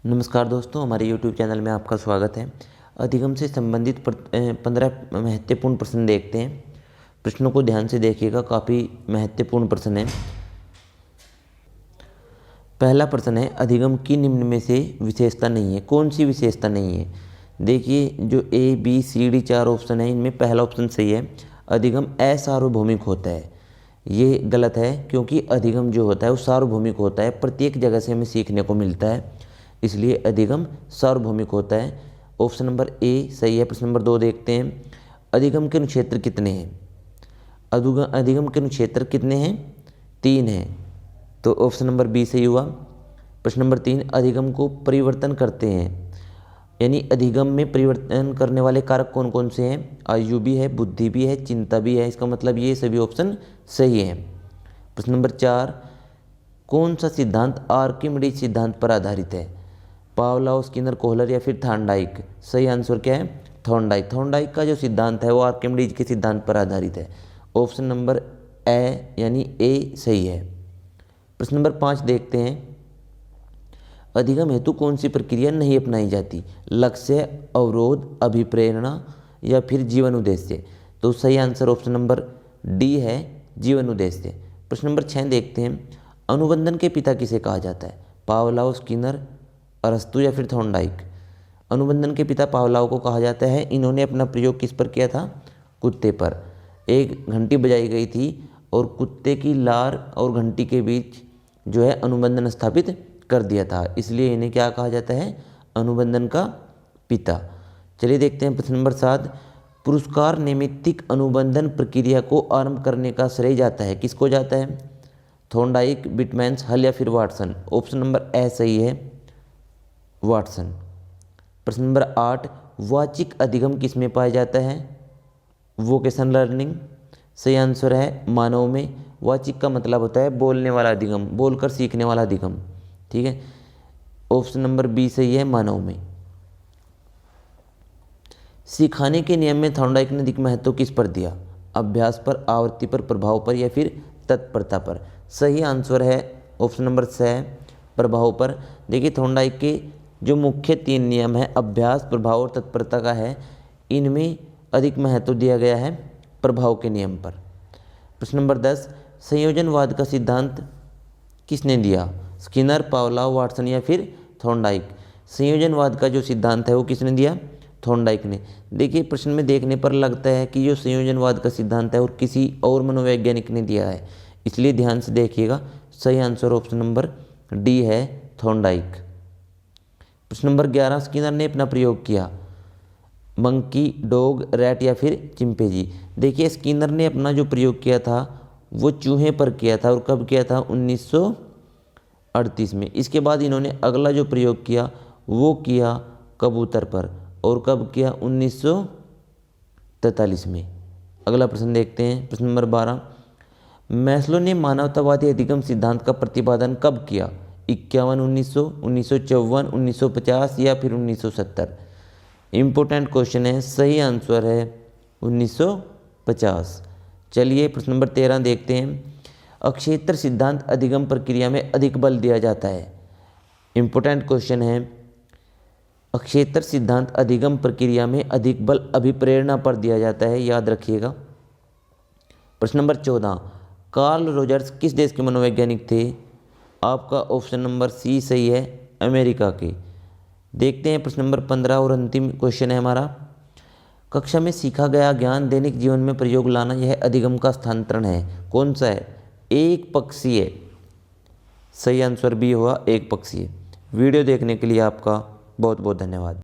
नमस्कार दोस्तों, हमारे YouTube चैनल में आपका स्वागत है। अधिगम से संबंधित 15 महत्वपूर्ण प्रश्न देखते हैं। प्रश्नों को ध्यान से देखिएगा, काफ़ी महत्वपूर्ण प्रश्न है। पहला प्रश्न है, अधिगम की निम्न में से विशेषता नहीं है। कौन सी विशेषता नहीं है? देखिए, जो A, B, C, D 4 option है, इनमें पहला ऑप्शन सही है। अधिगम असार्वभौमिक होता है। ये गलत है, क्योंकि अधिगम जो होता है वो सार्वभौमिक होता है। प्रत्येक जगह से हमें सीखने को मिलता है, इसलिए अधिगम सार्वभौमिक होता है। ऑप्शन नंबर ए सही है। प्रश्न नंबर 2 देखते हैं। अधिगम के अनुक्षेत्र कितने हैं? अधिगम के अनुक्षेत्र कितने हैं? 3 हैं, तो ऑप्शन नंबर बी सही हुआ। प्रश्न नंबर 3, अधिगम को परिवर्तन करते हैं, यानी अधिगम में परिवर्तन करने वाले कारक कौन कौन से हैं? आयु भी है, बुद्धि भी है, चिंता भी है। इसका मतलब ये सभी ऑप्शन सही है। प्रश्न नंबर 4, कौन सा सिद्धांत आर्किमिडीज सिद्धांत पर आधारित है? पावलोव, स्किनर, कोहलर या फिर थॉर्नडाइक? सही आंसर क्या है? थॉर्नडाइक। थॉर्नडाइक का जो सिद्धांत है वो आर्किमिडीज के सिद्धांत पर आधारित है। ऑप्शन नंबर ए यानी ए सही है। प्रश्न नंबर 5 देखते हैं। अधिगम हेतु कौन सी प्रक्रिया नहीं अपनाई जाती? लक्ष्य, अवरोध, अभिप्रेरणा या फिर जीवन उद्देश्य? तो सही आंसर ऑप्शन नंबर डी है, जीवन उद्देश्य। प्रश्न नंबर 6 देखते हैं। अनुबंधन के पिता किसे कहा जाता है? पावलोव, स्किनर, अरस्तु या फिर थॉर्नडाइक? अनुबंधन के पिता पावलोव को कहा जाता है। इन्होंने अपना प्रयोग किस पर किया था? कुत्ते पर। एक घंटी बजाई गई थी और कुत्ते की लार और घंटी के बीच जो है अनुबंधन स्थापित कर दिया था, इसलिए इन्हें क्या कहा जाता है? अनुबंधन का पिता। चलिए देखते हैं प्रश्न नंबर 7। पुरस्कार नैमित्तिक अनुबंधन प्रक्रिया को आरंभ करने का श्रेय जाता है, किसको जाता है? थॉर्नडाइक, बिटमैन्स, हल या फिर वाटसन? ऑप्शन नंबर ए सही है, वाटसन। प्रश्न नंबर 8, वाचिक अधिगम किसमें पाया जाता है? Vocation learning. सही आंसर है मानव में। वाचिक का मतलब होता है बोलने वाला अधिगम, बोलकर सीखने वाला अधिगम। ठीक है, ऑप्शन नंबर बी सही है, मानव में। सिखाने के नियम में थॉर्नडाइक ने अधिक महत्व किस पर दिया? अभ्यास पर, आवृत्ति पर, प्रभाव पर या फिर तत्परता पर? सही आंसर है ऑप्शन नंबर सी, प्रभाव पर। देखिए, थॉर्नडाइक के जो मुख्य 3 नियम है, अभ्यास, प्रभाव और तत्परता का है, इनमें अधिक महत्व दिया गया है प्रभाव के नियम पर। प्रश्न नंबर 10, संयोजनवाद का सिद्धांत किसने दिया? स्किनर, पावलोव, वाटसन या फिर थॉर्नडाइक? संयोजनवाद का जो सिद्धांत है वो किसने दिया? थॉर्नडाइक ने। देखिए, प्रश्न में देखने पर लगता है कि जो संयोजनवाद का सिद्धांत है और किसी और मनोवैज्ञानिक ने दिया है, इसलिए ध्यान से देखिएगा। सही आंसर ऑप्शन नंबर डी है, थॉर्नडाइक। प्रश्न नंबर 11, स्किनर ने अपना प्रयोग किया, मंकी, डॉग, रैट या फिर चिंपैंजी? देखिए, स्किनर ने अपना जो प्रयोग किया था वो चूहे पर किया था, और कब किया था? 1938 में। इसके बाद इन्होंने अगला जो प्रयोग किया वो किया कबूतर पर, और कब किया? 1943 में। अगला प्रश्न देखते हैं। प्रश्न नंबर 12, मैस्लो ने मानवतावादी अधिगम सिद्धांत का प्रतिपादन कब किया? 51, 1900, 1954, 1950 या फिर 1970? इम्पोर्टेंट क्वेश्चन है। सही आंसर है 1950। चलिए प्रश्न नंबर 13 देखते हैं। अक्षेत्र सिद्धांत अधिगम प्रक्रिया में अधिक बल दिया जाता है। इम्पोर्टेंट क्वेश्चन है। अक्षेत्र सिद्धांत अधिगम प्रक्रिया में अधिक बल अभिप्रेरणा पर दिया जाता है, याद रखिएगा। प्रश्न नंबर 14, कार्ल रोजर्स किस देश के मनोवैज्ञानिक थे? आपका ऑप्शन नंबर सी सही है, अमेरिका के। देखते हैं प्रश्न नंबर 15 और अंतिम क्वेश्चन है हमारा। कक्षा में सीखा गया ज्ञान दैनिक जीवन में प्रयोग लाना, यह अधिगम का स्थानांतरण है। कौन सा है? एक पक्षीय। सही आंसर भी हुआ, एक पक्षीय। वीडियो देखने के लिए आपका बहुत बहुत धन्यवाद।